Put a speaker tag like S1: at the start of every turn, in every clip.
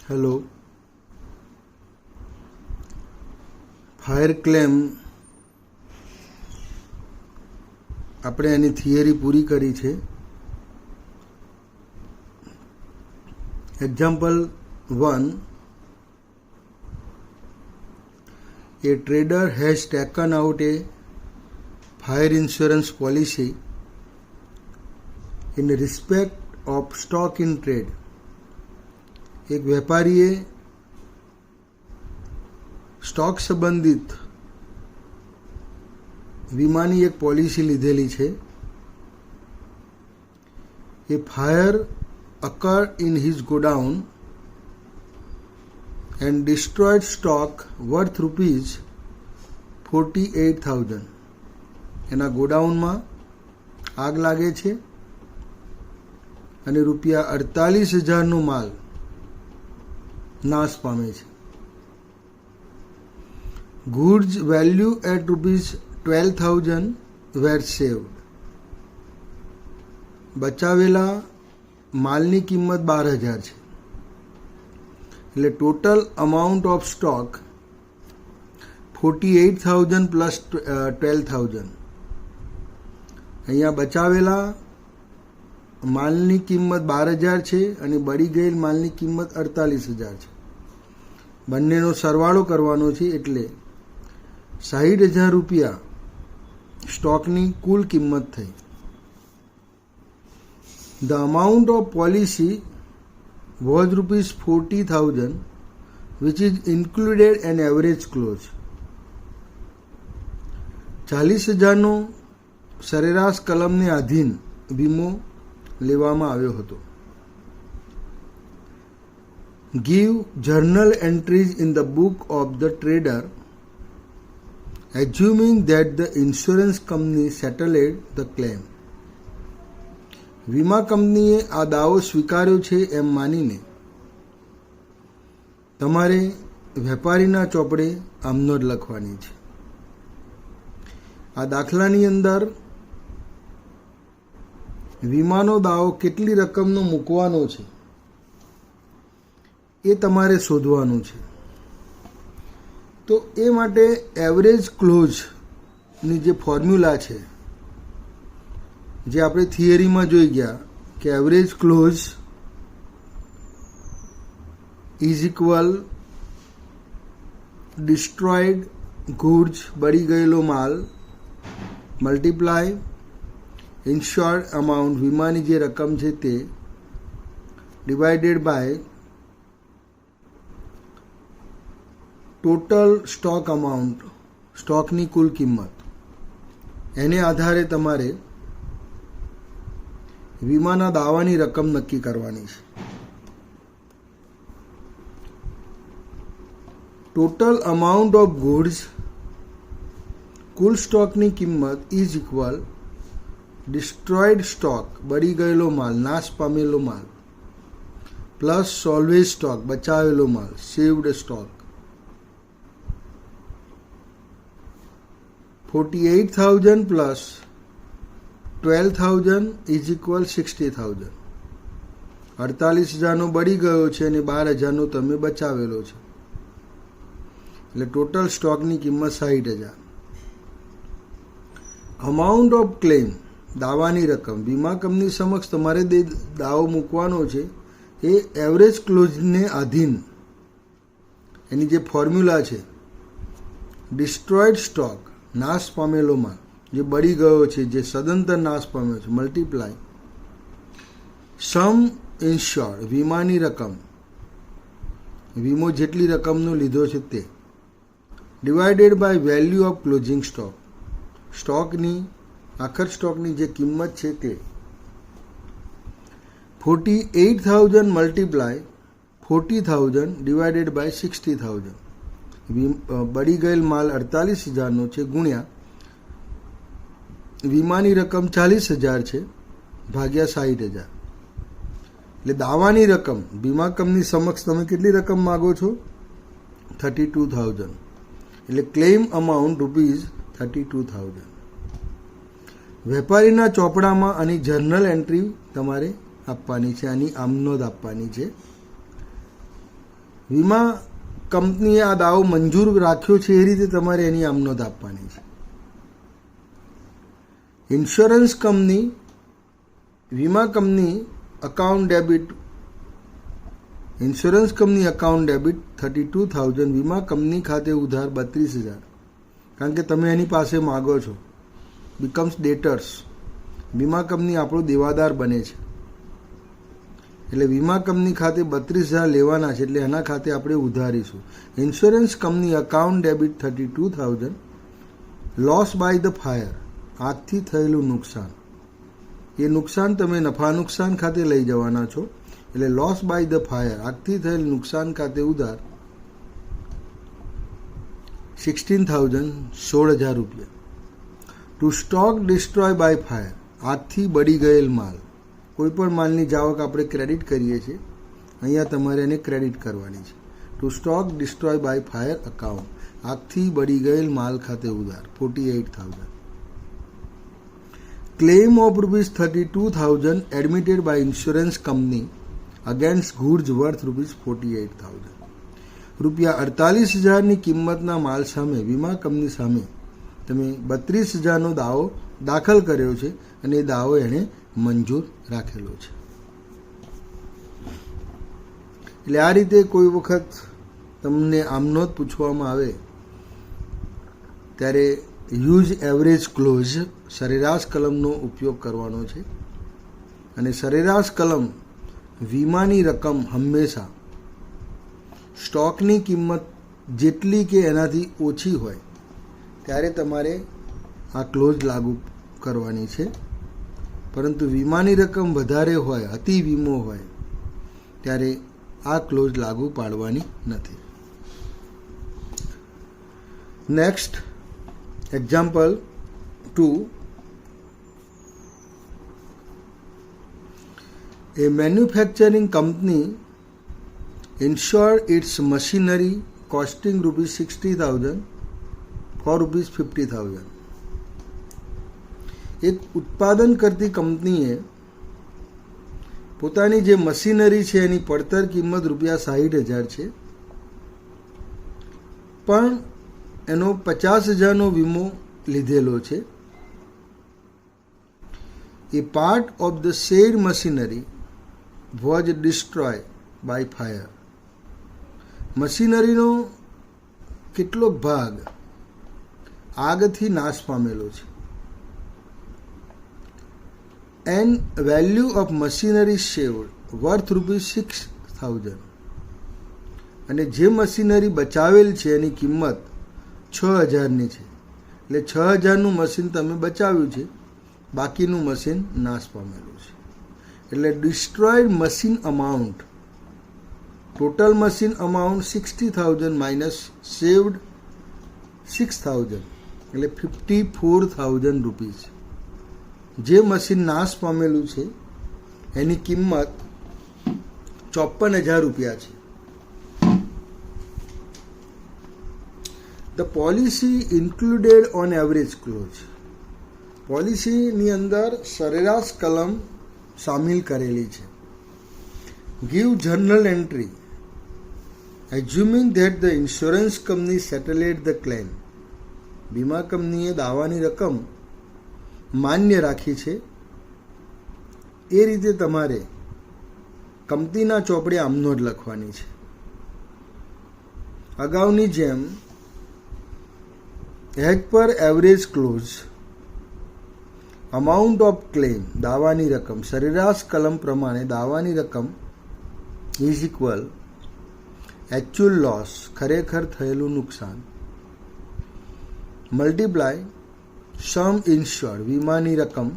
S1: Hello. Fire claim આપણે એની theory પૂરી કરી છે. Example 1, a trader has taken out a fire insurance policy in respect of stock in trade. એક વેપારીએ stock સંબંધિત વીમાની એક પોલિસી લીધેલી છે. એ fire occurred in his godown and destroyed stock worth rupees 48,000. એના ગોડાઉનમાં આગ લાગે છે અને રૂપિયા 48,000નો માલ નાશ પામે છે. Goods value at rupees 12,000 were saved. બચાવેલા માલની કિંમત 12,000 છે. એટલે total amount of stock 48,000 plus 12,000. અહીંયા બચાવેલા માલની કિંમત 12,000 છે અને બળી ગયેલ માલની કિંમત 48,000 છે. બંનેનો સરવાળો કરવાનો છે એટલે 60,000 રૂપિયા સ્ટોકની કુલ કિંમત થઈ. The amount of policy was rupees 40,000 which is included an average clause. 40,000નો સરેરાશ કલમને આધીન વીમો લેવામાં આવ્યો હતો. Give journal entries in the book of the trader assuming that the insurance company settled the claim. વીમા કંપનીએ આ દાવો સ્વીકાર્યો છે એમ માનીને તમારે વેપારીના ચોપડે આમનોંધ લખવાની છે. આ દાખલાની અંદર વીમાનો દાવો કેટલી રકમનો મૂકવાનો છે એ તમારે શોધવાનું છે. તો એ માટે એવરેજ ક્લોઝની જે ફોર્મ્યુલા છે જે આપણે થિયરીમાં જોઈ ગયા કે average clause is equal destroyed goods બળી ગયેલો માલ મલ્ટીપ્લાય ઇન્શ્યોર્ડ અમાઉન્ટ વીમાની જે રકમ છે તે divided by total stock amount સ્ટોકની કુલ કિંમત. એને આધારે તમારે વીમાના દાવાની રકમ નક્કી કરવાની છે. ટોટલ અમાઉન્ટ ઓફ ગુડ્સ કુલ સ્ટોકની કિંમત ઇઝ ઇક્વલ ડિસ્ટ્રોયડ સ્ટોક બળી ગયેલો માલ નાશ પામેલો માલ પ્લસ સોલ્વેજ સ્ટોક બચાવેલો માલ saved stock. 48,000 plus 12,000 is equal 60,000. 48,000નો બળી ગયો છે અને 12,000નો તમે બચાવેલો છે એટલે ટોટલ સ્ટોકની કિંમત 60,000. અમાઉન્ટ ઓફ ક્લેમ દાવાની રકમ વીમા કંપની સમક્ષ તમારે દાવો મૂકવાનો છે એ એવરેજ ક્લોઝને આધીન એની જે ફોર્મ્યુલા છે ડિસ્ટ્રોયડ સ્ટોક નાશ પામેલો માલ જે બળી ગયો છે જે સદંતર નાશ પામ્યો છે મલ્ટીપ્લાય સમ ઇન્શ્યોર્ડ વીમાની રકમ વીમો જેટલી રકમનો લીધો છે તે divided by value of closing stock સ્ટોકની આખર સ્ટોકની જે કિંમત છે તે 48,000 મલ્ટીપ્લાય 40,000 ડિવાઇડેડ બાય 60,000. બળી ગયેલ માલ 48,000નો છે ગુણ્યા વીમાની રકમ 40,000 છે ભાગ્યા 60,000. એટલે દાવાની રકમ વીમા કંપની સમક્ષ તમે કેટલી રકમ માગો છો 32,000. એટલે ક્લેમ અમાઉન્ટ રૂપીઝ 32,000. વેપારીના ચોપડામાં આની જર્નલ એન્ટ્રી તમારે આપવાની છે, આની આમનોંધ આપવાની છે. વીમા કંપનીએ આ દાવો મંજૂર રાખ્યો છે એ રીતે તમારે એની આમ નોંધ આપવાની છે. ઇન્સ્યોરન્સ કંપની વીમા company account debit insurance company account debit 32,000 વીમા કંપની ખાતે ઉધાર 32,000. કારણ કે તમે એની પાસે માગો છો, બીકમ્સ ડેટર્સ. વીમા કંપની આપણો દેવાદાર બને છે એટલે વીમા કંપની ખાતે 32,000 લેવાના છે એટલે એના ખાતે આપણે ઉધારીશું. Insurance company account debit 32,000 loss by the fire આગથી થયેલું નુકસાન. એ નુકસાન તમે નફા નુકસાન ખાતે લઈ જવાના છો એટલે લોસ બાય ધ ફાયર આગથી થયેલ નુકસાન ખાતે ઉધાર 16,000 16,000 રૂપિયા. To stock destroy by fire આગથી બળી ગયેલ માલ. કોઈ પણ માલની જાવક આપણે ક્રેડિટ કરીએ છીએ, અહીંયા તમારે એને ક્રેડિટ કરવાની છે. To stock destroy by fire account આગથી બળી ગયેલ માલ ખાતે ઉધાર 48,000. Claim of ₹32,000 admitted by insurance company against goods worth ₹48,000. ₹48,000ની કિંમતના માલ સામે વીમા કંપની સામે તમે 32,000નો દાવો દાખલ કર્યો છે અને એ દાવો એણે મંજૂર રાખેલો છે. એટલે આ રીતે કોઈ વખત તમને આમનોંધ પૂછવામાં આવે ત્યારે યુઝ એવરેજ ક્લોઝ સરેરાશ કલમનો ઉપયોગ કરવાનો છે. અને સરેરાશ કલમ વીમાની રકમ હંમેશા સ્ટોકની કિંમત જેટલી કે એનાથી ઓછી હોય ત્યારે તમારે આ ક્લોઝ લાગુ કરવાની છે. પરંતુ વીમાની રકમ વધારે હોય, અતિ વીમો હોય ત્યારે આ ક્લોઝ લાગુ પાડવાની નથી. Next example 2. A manufacturing company insured its machinery costing ₹60,000 for ₹50,000. એક ઉત્પાદન કરતી કંપનીએ પોતાની જે મશીનરી છે એની પડતર કિંમત ₹60,000 છે, પણ એનો 50,000નો વીમો લીધેલો છે. A part of the said machinery was destroyed by fire. મશીનરીનો કેટલોક ભાગ આગથી નાશ પામેલો છે. And value of machinery saved worth ₹6,000. અને જે મશીનરી બચાવેલ છે એની કિંમત 6,000ની છે. એટલે 6,000નું મશીન તમે બચાવ્યું છે, બાકીનું મશીન નાશ પામેલું છે. એટલે destroyed machine amount, total machine amount 60,000 minus saved 6,000 એટલે ₹54,000. જે મશીન નાશ પામેલું છે એની કિંમત ₹54,000 છે. The policy included on average clause. પોલિસીની અંદર સરેરાશ કલમ સામેલ કરેલી છે. Give journal entry assuming that the insurance company settled the claim. વીમા કંપનીએ દાવાની રકમ માન્ય રાખી છે એ રીતે તમારે કંપનીના ચોપડે આમનોંધ લખવાની છે. અગાઉની જેમ as per average close amount of claim દાવાની રકમ સરેરાશ કલમ પ્રમાણે દાવાની રકમ ઇઝ ઇક્વલ એકચ્યુઅલ લોસ ખરેખર થયેલું નુકસાન મલ્ટીપ્લાય સમ ઇન્શ્યોર્ડ વીમાની રકમ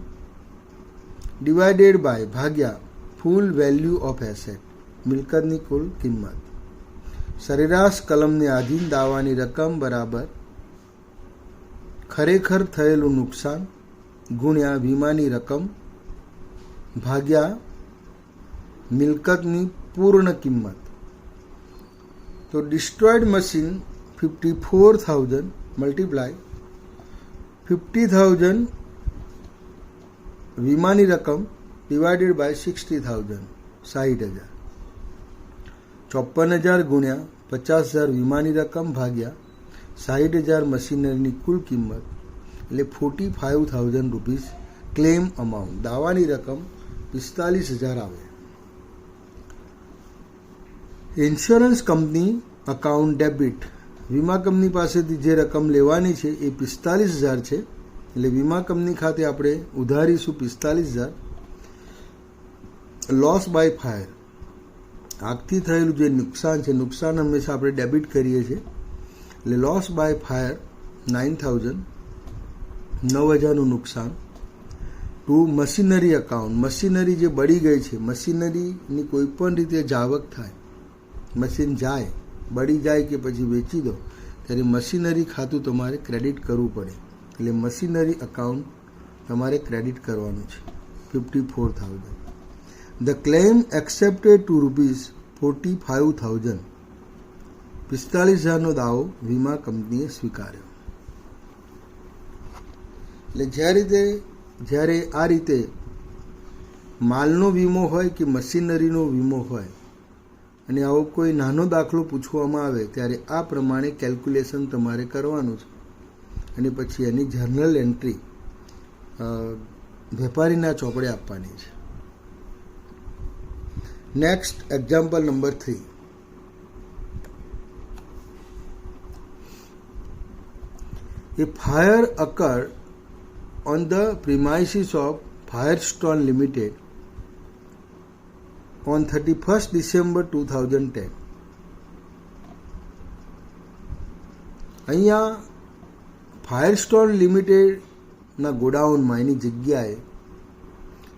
S1: ડિવાઇડેડ બાય ભાગ્યા ફૂલ વેલ્યુ ઓફ એસેટ મિલકતની કુલ કિંમત. સરેરાશ કલમને આધીન દાવાની રકમ બરાબર ખરેખર થયેલું નુકસાન ગુણ્યા વીમાની રકમ ભાગ્યા મિલકતની પૂર્ણ કિંમત. તો ડિસ્ટ્રોયડ મશીન 54,000 મલ્ટીપ્લાય 50,000 વીમાની રકમ ડિવાઇડેડ બાય 60,000 60,000. 54,000 ગુણ્યા 50,000 વીમાની રકમ ભાગ્યા 60,000 મશીનરીની કુલ કિંમત એટલે 45,000 રૂપીસ ક્લેમ અમાઉન્ટ. દાવાની રકમ 45,000 આવે. ઇન્સ્યોરન્સ કંપની અકાઉન્ટ ડેબિટ, વીમા કંપની પાસેથી જે રકમ લેવાની છે એ 45,000 છે, એટલે વીમા કંપની ખાતે આપણે ઉધારીશું 45,000. લોસ બાય ફાયર, આગથી થયેલું જે નુકસાન છે, નુકસાન હંમેશા આપણે ડેબિટ કરીએ છીએ, એટલે લોસ બાય ફાયર 9,000, 9,000નું નુકસાન. ટુ મશીનરી અકાઉન્ટ, મશીનરી જે બળી ગઈ છે, મશીનરીની કોઈ પણ રીતે જાવક થાય, મશીન જાય, બળી જાય કે પછી વેચી દો, ત્યારે મશીનરી ખાતું તમારે ક્રેડિટ કરવું પડે, એટલે મશીનરી અકાઉન્ટ તમારે ક્રેડિટ કરવાનું છે 54,000. The claim accepted to rupees 45,000, 45,000નો દાવો વીમા કંપનીએ સ્વીકાર્યો. એટલે જ્યારે આ રીતે માલનો વીમો હોય કે મશીનરીનો વીમો હોય અને આવો કોઈ નાનો દાખલો પૂછવામાં આવે ત્યારે આ પ્રમાણે કેલ્ક્યુલેશન તમારે કરવાનું છે અને પછી એની જર્નલ એન્ટ્રી વેપારીના ચોપડે આપવાની છે. Next example number 3. A fire occurred on the premises of Firestone Limited on 31st December 2010. અહીંયા ફાયરસ્ટોન લિમિટેડના ગોડાઉનમાં એની જગ્યાએ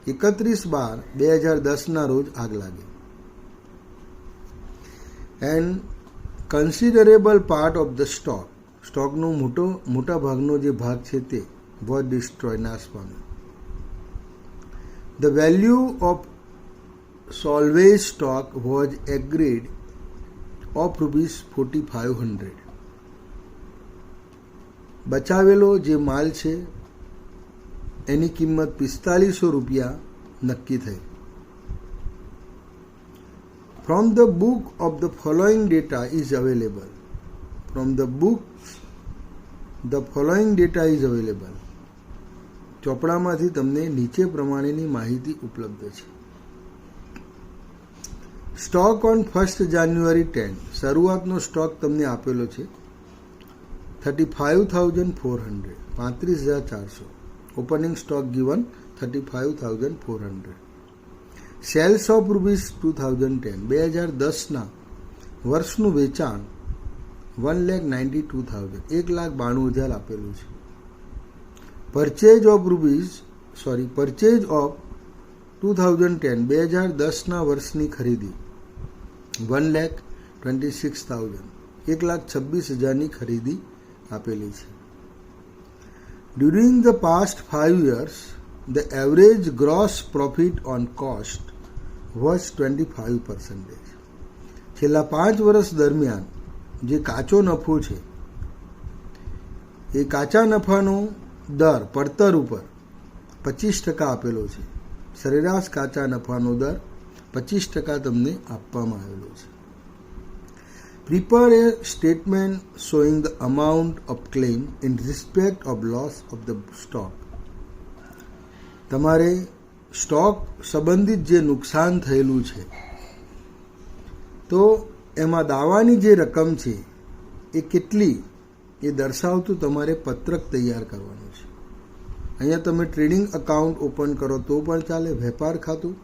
S1: 31/12/2010ના રોજ આગ લાગી. એન્ડ કન્સિડરેબલ પાર્ટ ઓફ ધ સ્ટોકનો મોટા ભાગનો જે ભાગ છે તે વોઝ ડિસ્ટ્રોય, નાશ પામ્યો. The value of salvage stock was agreed of ₹4,500. બચાવેલો જે માલ છે એની કિંમત 4500 રૂપિયા નક્કી થઈ. From the book of the following data is available. From the book the following data is available. ચોપડામાંથી તમને નીચે પ્રમાણેની માહિતી ઉપલબ્ધ છે. સ્ટોક ઓન 1st January 10, શરૂઆતનો સ્ટોક તમને આપેલો છે 35,400, 35,400. Opening stock given 35,400. Sales of ₹2010, 2010ના વર્ષનું વેચાણ 1,92,000, 1,92,000 આપેલું છે. પરચેજ ઓફ 2010, 2010ના વર્ષની ખરીદી 1,26,000, 1,26,000ની ખરીદી આપેલી છે. During the past 5 years, the average gross profit on cost was 25%. છેલ્લા 5 વર્ષ દરમિયાન જે કાચો નફો છે એ કાચા નફાનો દર પડતર ઉપર 25% આપેલો છે. સરેરાશ કાચા નફાનો દર 25% તમને આપવામાં આવેલો છે. Prepare a statement showing the amount of claim in respect of loss of the stock. તમારે સ્ટોક સંબંધિત જે નુકસાન થયેલું છે તો એમાં દાવાની જે રકમ છે એ કેટલી એ દર્શાવતું તમારે પત્રક તૈયાર કરવાનું છે. અહીંયા તમે ટ્રેડિંગ અકાઉન્ટ ઓપન કરો તો પણ ચાલે, વેપાર ખાતું,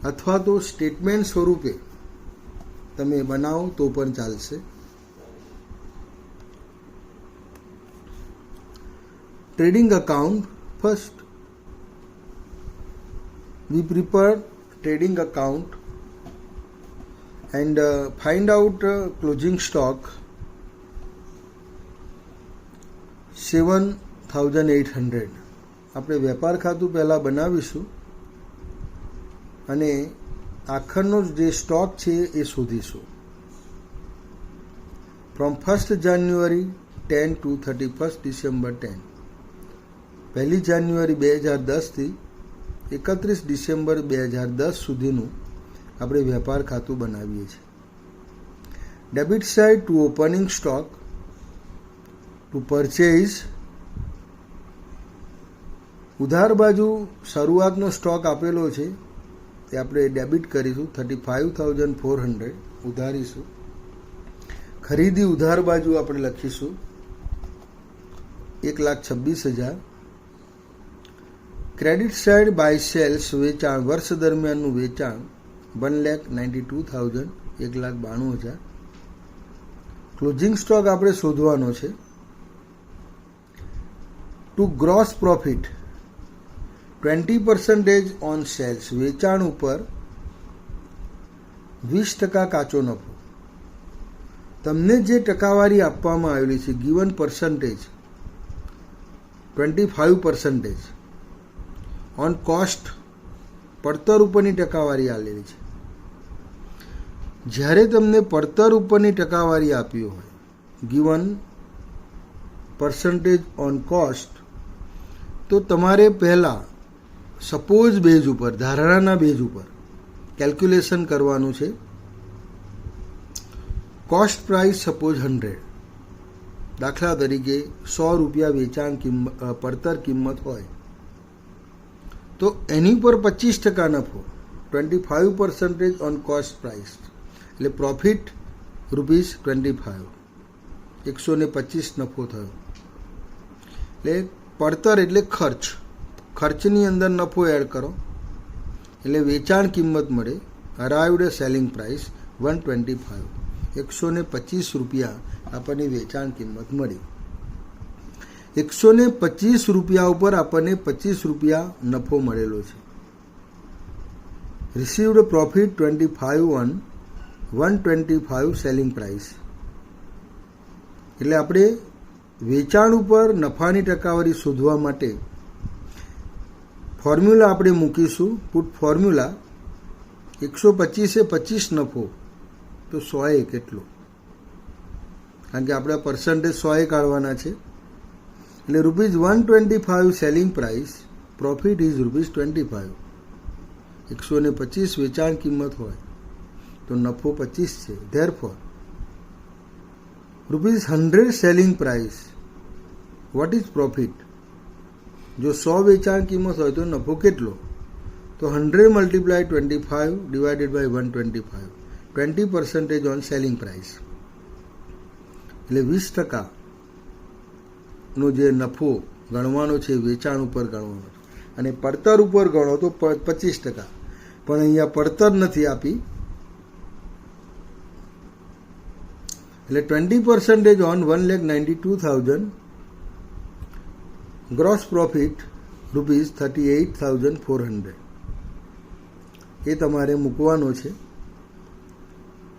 S1: અથવા તો સ્ટેટમેન્ટ સ્વરૂપે તમે બનાવો તો પણ ચાલશે. Trading account first. We prepare trading account and find out closing stock 7,800. આપણે વેપાર ખાતું પહેલાં બનાવીશું અને આખરનો જે સ્ટોક છે એ શોધીશું. From 1st January 10 to 31st December 10, 1 જાન્યુઆરી 2010થી 31 ડિસેમ્બર 2010 સુધીનું આપણે વેપાર ખાતું બનાવીએ છીએ. Debit side to opening stock to purchase. ઉધાર બાજુ શરૂઆતનો સ્ટોક આપેલો છે તે આપણે ડેબિટ કરીશું 35,400 ઉધારીશું. ખરીદી ઉધાર બાજુ આપણે લખીશું 1,26,000. ક્રેડિટ સાઇડ બાય સેલ્સ વેચાણ વર્ષ દરમિયાનનું વેચાણ 1,92,000 1,92,000. ક્લોઝિંગ સ્ટોક આપણે શોધવાનો છે. To gross profit 20% on sales વેચાણ ઉપર 20% કાચો નફો. તમને જે ટકાવારી આપવામાં આવેલી છે ગિવન પર્સન્ટેજ 25% ઓન કોસ્ટ પડતર ઉપરની ટકાવારી આવેલી છે. જ્યારે તમને પડતર ઉપરની ટકાવારી આપી હોય ગિવન પર્સન્ટેજ ઓન કોસ્ટ, તો તમારે પહેલાં સપોઝ બેઝ ઉપર, ધારણાના બેઝ ઉપર કેલ્ક્યુલેશન કરવાનું છે. કોસ્ટ પ્રાઇસ સપોઝ 100, દાખલા તરીકે 100 રૂપિયા વેચાણ પડતર કિંમત હોય તો એની પર 25% નફો, 25% ઓન કોસ્ટ પ્રાઇસ, એટલે પ્રોફિટ ₹25, 125 નફો થયો. એટલે પડતર એટલે ખર્ચ, ખર્ચની અંદર નફો એડ કરો એટલે વેચાણ કિંમત મળે. અરાઇવડ સેલિંગ પ્રાઇસ 125, 125 રૂપિયા આપણને વેચાણ કિંમત મળી. 125 રૂપિયા ઉપર આપણને 25 રૂપિયા નફો મળેલો છે. Received profit 25 on 125 selling price. એટલે આપણે વેચાણ ઉપર નફાની ટકાવારી શોધવા માટે ફોર્મ્યુલા આપણે મૂકીશું. પુટ ફોર્મ્યુલા 125 એ 25 નફો તો 100 કેટલો, કારણ કે આપણે પર્સન્ટેજ 100 કાઢવાના છે. એટલે ₹125 સેલિંગ પ્રાઇસ, પ્રોફિટ ઇઝ ₹25. 125 વેચાણ કિંમત હોય તો નફો 25 છે. Therefore ₹100 selling price, what is profit? જો 100 વેચાણ કિંમત હોય તો નફો કેટલો? તો 100 × 25 divided by 125, 20% on selling price. એટલે 20%નો જે નફો ગણવાનો છે વેચાણ ઉપર ગણવાનો છે, અને પડતર ઉપર ગણો તો 25%. પણ અહીંયા પડતર નથી આપી, એટલે 20% ઓન 1,92,000. ગ્રોસ પ્રોફિટ ₹38,400 એ તમારે મૂકવાનો છે.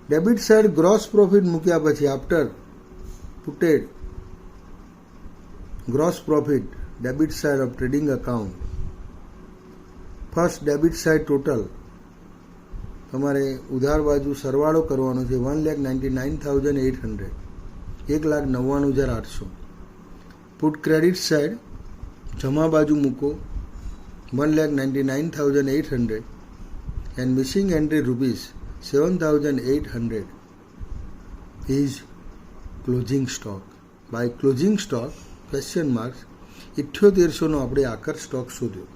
S1: ડેબિટ સાઇડ ગ્રોસ પ્રોફિટ મૂક્યા પછી after puted gross profit debit side of trading account, first debit side total તમારે ઉધાર બાજુ સરવાળો કરવાનો છે 1,99,800, 1,99,800. પુટ ક્રેડિટ સાઇડ જમા બાજુ મૂકો 1,99,800 and missing entry ₹7,800 is closing stock. By closing stock question marks 7800નો આપણે આખર સ્ટોક શોધ્યો.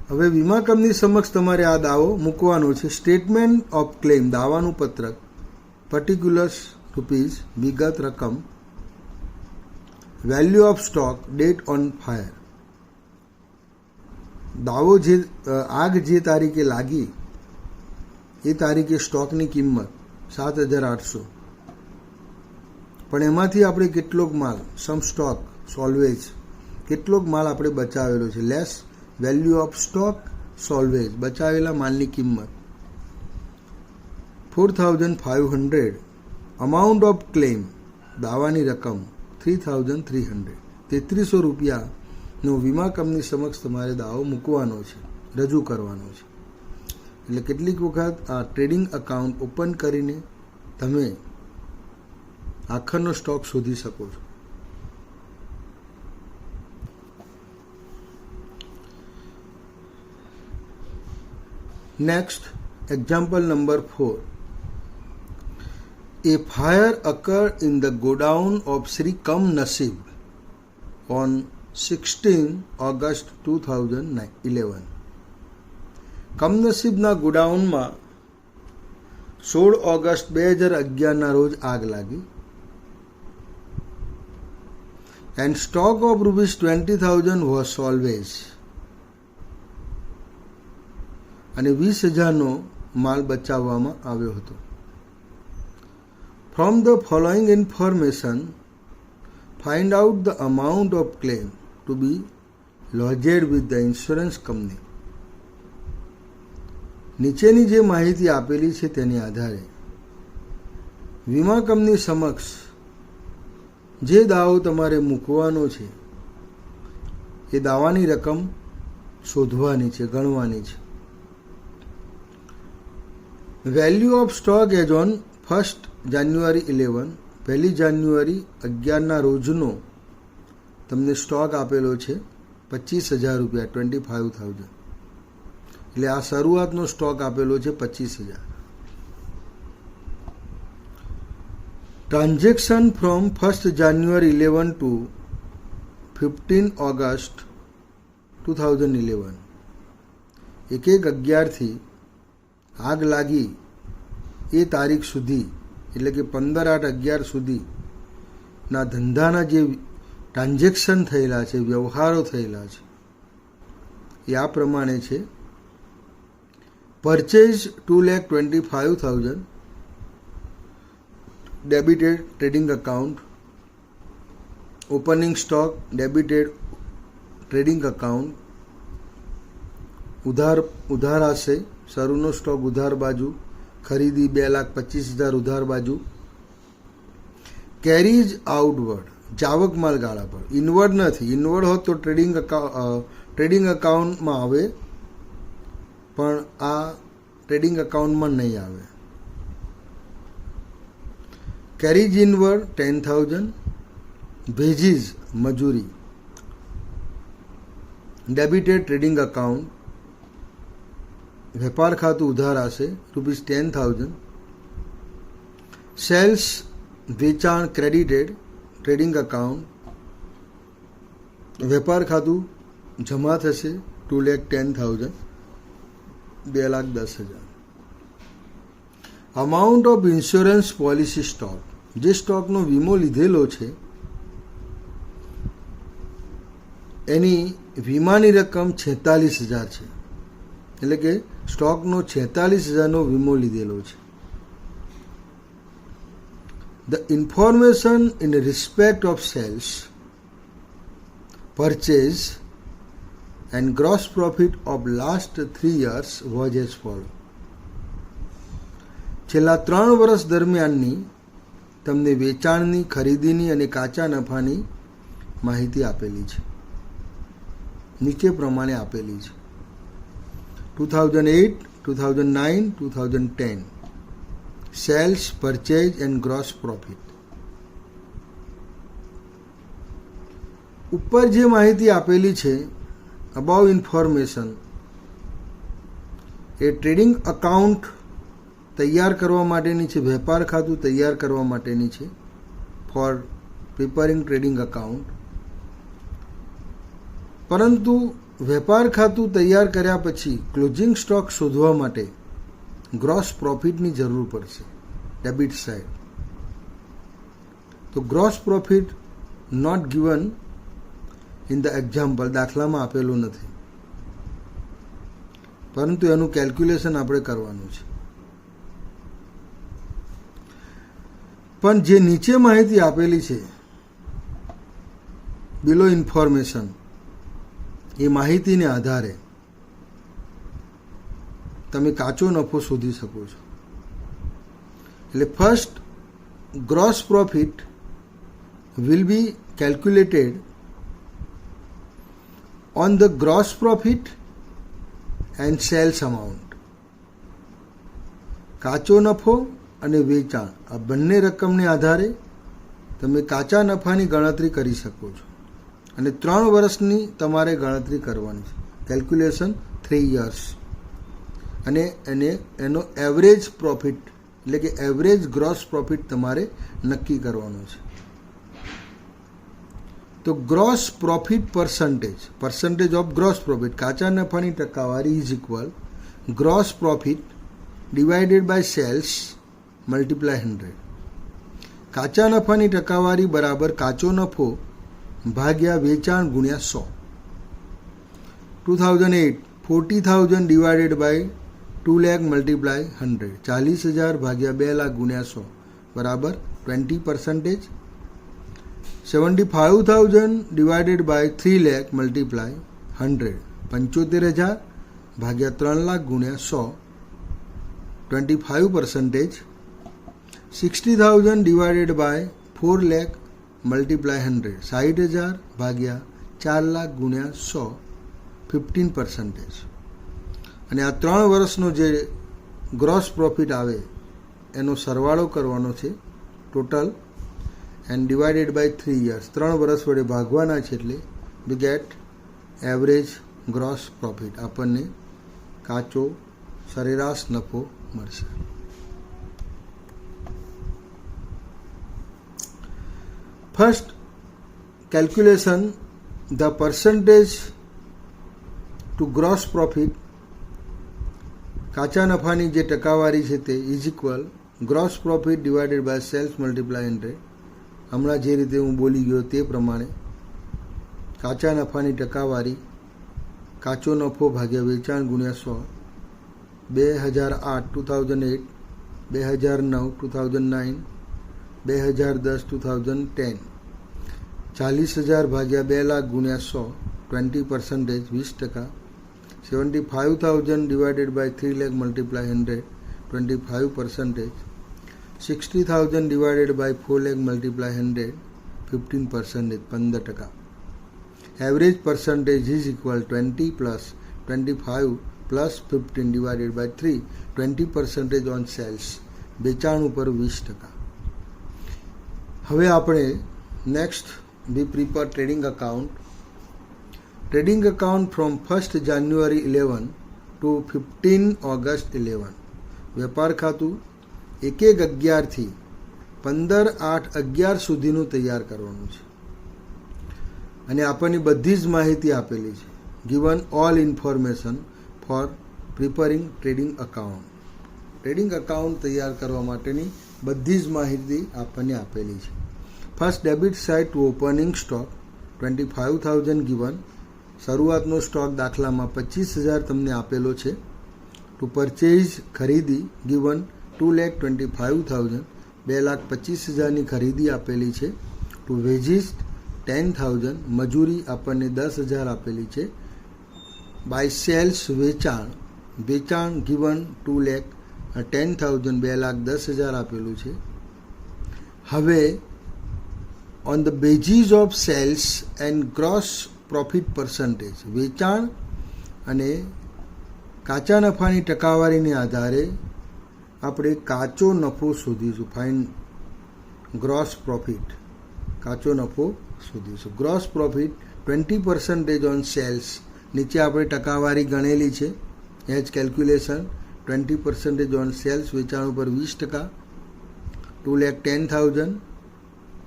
S1: હવે વીમા કંપની સમક્ષ તમારે આ દાવો મૂકવાનો છે. સ્ટેટમેન્ટ ઓફ ક્લેમ, દાવાનું પત્રક, પર્ટિક્યુલર્સ રૂપીઝ, વિગત રકમ, value of stock, date on fire. દાવો જે આગ જે તારીખે લાગી એ તારીખે સ્ટોકની કિંમત 7,800, પણ એમાંથી આપણે કેટલોક માલ, સમ સ્ટોક સોલ્વેજ, કેટલોક માલ આપણે બચાવેલો છે. લેસ વેલ્યુ ઓફ સ્ટોક સોલ્વેજ, બચાવેલા માલની કિંમત 4,500. અમાઉન્ટ ઓફ ક્લેમ, દાવાની રકમ 3,300. 3300 રૂપિયાનો વીમા કંપની સમક્ષ તમારે દાવો મૂકવાનો છે, રજૂ કરવાનો છે. એટલે કેટલીક વખત આ ટ્રેડિંગ અકાઉન્ટ ઓપન કરીને તમે આખરનો સ્ટોક શોધી શકો છો. Next, Example number 4. A fire occurred in the godown of Sri Kamnasib on 16 August 2011. કમનસીબના ગોડાઉનમાં 16 ઓગસ્ટ 2011ના રોજ આગ લાગી. And stock of ₹20,000 was always, અને 20,000નો માલ બચાવવામાં આવ્યો હતો. From the following information find out the amount of claim to be lodged with the insurance company. નીચેની જે માહિતી આપેલી છે તેની આધારે વીમા કંપની સમક્ષ જે દાવો તમારે મૂકવાનો છે એ દાવાની રકમ શોધવાની છે, ગણવાની છે. Value of stock as on 1 January 11, 1 જાન્યુઆરી 11ના રોજનો તમને સ્ટોક આપેલો છે ₹25,000, 25,000. એટલે આ શરૂઆતનો સ્ટોક આપેલો છે 25,000. Transaction from 1 January 11 to 15 August 2011, 1/11થી આગ લાગી એ તારીખ સુધી, એટલે કે 15/8/11 સુધીના ધંધાના જે ટ્રાન્ઝેક્શન થયેલા છે, વ્યવહારો થયેલા છે, એ આ પ્રમાણે છે. Purchase 2,25,000, debited trading account. Opening stock debited trading account. ઉધાર હશે, શરૂનો સ્ટોક ઉધાર બાજુ, ખરીદી 2,25,000 ઉધાર બાજુ. કેરીઝ આઉટવર્ડ, જાવક માલ ગાળા પર. ઇનવર્ડ નથી, ઇનવર્ડ હોત તો ટ્રેડિંગ અકાઉન્ટમાં આવે, પણ આ ટ્રેડિંગ અકાઉન્ટમાં નહીં આવે. કેરીજ ઇનવર્ડ 10,000. વેજીસ મજૂરી, ડેબિટેડ ટ્રેડિંગ અકાઉન્ટ. વેપાર ખાતું ઉધાર હશે ₹10,000. સેલ્સ વેચાણ ક્રેડિટેડ ટ્રેડિંગ અકાઉન્ટ. વેપાર ખાતું જમા થશે 2,10,000, 2,10,000. Amount of insurance policy stock, જે સ્ટોકનો વીમો લીધેલો છે એની વીમાની રકમ 46,000 છે. એટલે કે સ્ટોકનો 46,000નો વીમો લીધેલો છે. The information in respect of sales, purchase and gross profit of last 3 years was as follows. છેલ્લા 3 વર્ષ દરમિયાનની તમને વેચાણની, ખરીદીની અને કાચા નફાની માહિતી આપેલી છે. નીચે પ્રમાણે આપેલી છે. 2008, 2009, 2010 sales, purchase and gross profit. ઉપર જે માહિતી આપેલી છે અબાઉ ઇન્ફોર્મેશન એ ટ્રેડિંગ અકાઉન્ટ તૈયાર કરવા માટેની છે, વેપાર ખાતું તૈયાર કરવા માટેની છે, ફોર પ્રિપેરિંગ ટ્રેડિંગ અકાઉન્ટ. પરંતુ વેપાર ખાતું તૈયાર કર્યા પછી ક્લોઝિંગ સ્ટોક શોધવા માટે ગ્રોસ પ્રોફિટની જરૂર પડશે, ડેબિટ સાઇડ. તો gross profit not given in the example, દાખલામાં આપેલું નથી, પરંતુ એનું કેલ્ક્યુલેશન આપણે કરવાનું છે. પણ જે નીચે માહિતી આપેલી છે બિલો ઇન્ફોર્મેશન, એ માહિતીને આધારે તમે કાચો નફો શોધી શકો છો. એટલે first gross profit will be calculated on the gross profit and sales amount. કાચો નફો અને વેચાણ આ બંને રકમને આધારે તમે કાચા નફાની ગણતરી કરી શકો છો. અને 3 વર્ષની તમારે ગણતરી કરવાની છે. Calculation 3 years. અને એનો એવરેજ પ્રોફિટ એટલે કે એવરેજ ગ્રોસ પ્રોફિટ તમારે નક્કી કરવાનો છે. તો gross profit percentage of gross profit, કાચા નફાની ટકાવારી is equal gross profit divided by sales multiply 100. કાચા નફાની ટકાવારી બરાબર કાચો નફો ભાગ્યા વેચાણ ગુણ્યા 100. 2008 40,000 ડિવાઇડેડ બાય 2 લાખ મલ્ટીપ્લાય 100. 40,000 ભાગ્યા 2 લાખ ગુણ્યા 100 બરાબર 20%. 75,000 ડિવાઇડેડ બાય 3 લાખ મલ્ટીપ્લાય 100. 75,000 ભાગ્યા 3 લાખ ગુણ્યા 100 25%. 60,000 ડિવાઇડેડ બાય 4 લાખ મલ્ટીપ્લાય 100. 60,000 ભાગ્યા 4 લાખ ગુણ્યા 100 15%. અને આ 3 વર્ષનો જે ગ્રોસ પ્રોફિટ આવે એનો સરવાળો કરવાનો છે total and divided by 3 years. 3 વર્ષ વડે ભાગવાના છે એટલે we get average gross profit. આપણને કાચો સરેરાશ નફો મળશે. First calculation the percentage to gross profit, કાચા નફાની જે ટકાવારી છે તે is equal gross profit divided by sales multiply 100. હમણાં જે રીતે હું બોલી ગયો તે પ્રમાણે કાચા નફાની ટકાવારી કાચો નફો ભાગ્યા વેચાણ ગુણ્યા 100. 2008 2009, 2009 2010 2010. 40,000 ભાગ્યા 2 લાખ ગુણ્યા 100 20%, 20%. 75,000 divided by 3 lakh multiply 100 25%. 60,000 divided by 4 lakh multiply 100 15%, 15%. Average percentage is equal 20 plus 25 plus 15 divided by 3 20% on sales, વેચાણ ઉપર 20%. હવે આપણે next we prepare trading account. Trading account from 1st January 11 to 15 August 11. વેપાર ખાતું 1/11 15/8/11 સુધીનું તૈયાર કરવાનું છે અને આપણને બધી જ માહિતી આપેલી છે. Given all information for preparing trading account. Trading account તૈયાર કરવા માટેની બધી જ માહિતી આપણને આપેલી છે. First debit side to opening stock 25,000 given. શરૂઆતનો સ્ટોક દાખલામાં 25,000 તમને આપેલો છે. ટુ પરચેઝ ખરીદી ગિવન 2,25,000 2,25,000ની ખરીદી આપેલી છે. ટુ વેજીસ 10,000 મજૂરી આપણને 10,000 આપેલી છે. બાય સેલ્સ વેચાણ ગિવન 2,10,000 2,10,000 આપેલું છે. હવે on the basis of cells and gross profit percentage, વેચાણ અને કાચા નફાની ટકાવારીને આધારે આપણે કાચો નફો શોધીશું. ફાઇન ગ્રોસ પ્રોફિટ, કાચો નફો શોધીશું. ગ્રોસ પ્રોફિટ 20% ઓન સેલ્સ, નીચે આપણે ટકાવારી ગણેલી છે એજ કેલ્ક્યુલેશન. 20% ઓન સેલ્સ, વેચાણ ઉપર 20%. 2,10,000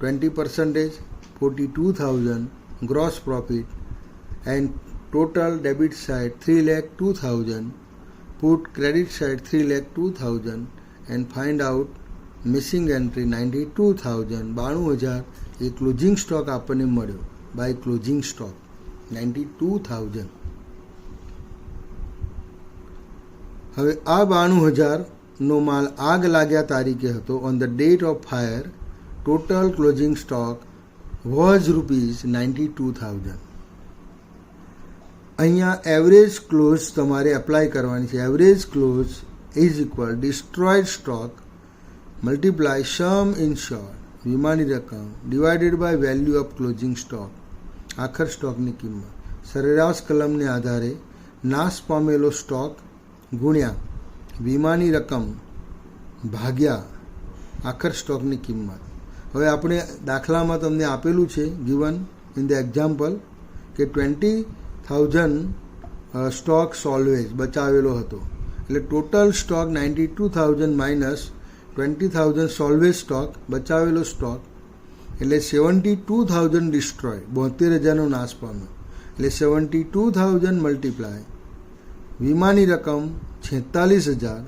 S1: 20% 42,000 gross profit and total debit side 3,02,000. Put credit side 3,02,000 and find out missing entry 92,000. 92,000 A closing stock આપણને મળ્યો બાય ક્લોઝિંગ સ્ટોક 92,000. હવે આ 92,000નો માલ આગ લાગ્યા તારીખે હતો. On the date of fire total closing stock was ₹92,000. અહીંયા એવરેજ ક્લોઝ તમારે એપ્લાય કરવાની છે. Average clause is equal destroyed stock multiply sum insured વીમાની રકમ divided by value of closing stock, આખર સ્ટોકની કિંમત. સરેરાશ કલમને આધારે નાશ પામેલો સ્ટોક ગુણ્યા વીમાની રકમ ભાગ્યા આખર સ્ટોકની કિંમત. હવે આપણે દાખલામાં તમને આપેલું છે ગિવન ઇન ધ એક્ઝામ્પલ કે 20,000 સ્ટોક સોલ્વેજ બચાવેલો હતો એટલે total stock 92,000 minus 20,000 salvage stock, બચાવેલો સ્ટોક, એટલે 72,000 ડિસ્ટ્રોય, 72,000નો નાશ પામ્યો. એટલે 72,000 મલ્ટીપ્લાય વીમાની રકમ 46,000,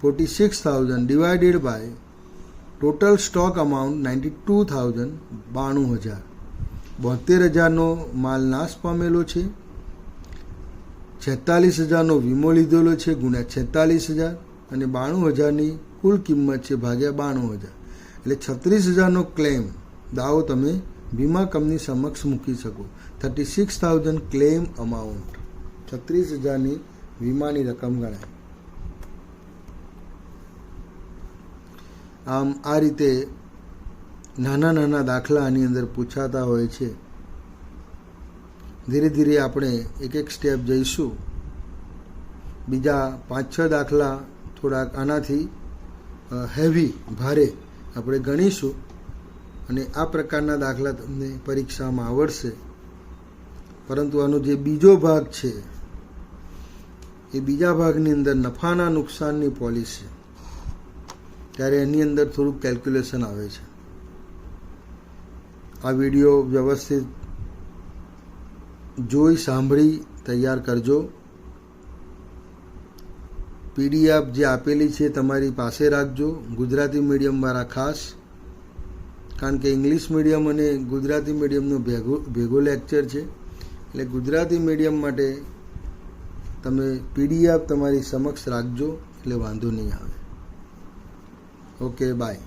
S1: 46,000 divided by total stock amount 92,000, 92,000. 72,000નો માલ નાશ પામેલો છે, 46,000નો વીમો લીધેલો છે ગુણ્યા 46,000 અને 92,000ની કુલ કિંમત છે ભાગ્યા 92,000. એટલે 36,000નો ક્લેમ દાવો તમે વીમા કંપની સમક્ષ મૂકી શકો. 36,000 ક્લેમ અમાઉન્ટ, 36,000ની વીમાની રકમ ગણાય. આમ આ રીતે નાના નાના દાખલા આની અંદર પૂછાતા હોય છે. ધીરે ધીરે આપણે એક એક સ્ટેપ જઈશું. બીજા 5-6 દાખલા થોડાક આનાથી હેવી, ભારે આપણે ગણીશું અને આ પ્રકારના દાખલા તમને પરીક્ષામાં આવડશે. પરંતુ આનો જે બીજો ભાગ છે એ બીજા ભાગની અંદર નફાના નુકસાનની પોલિસી, ત્યારે એની અંદર થોડુંક કેલ્ક્યુલેશન આવે છે. આ વિડીયો વ્યવસ્થિત જોઈ સાંભળી તૈયાર કરજો. પીડીએફ જે આપેલી છે તમારી પાસે રાખજો, ગુજરાતી મીડિયમવાળા ખાસ, કારણ કે ઇંગ્લિશ મીડિયમ અને ગુજરાતી મીડિયમનો ભેગો લેક્ચર છે. એટલે ગુજરાતી મીડિયમ માટે તમે પીડીએફ તમારી સમક્ષ રાખજો, એટલે વાંધો નહીં આવે. Okay, by.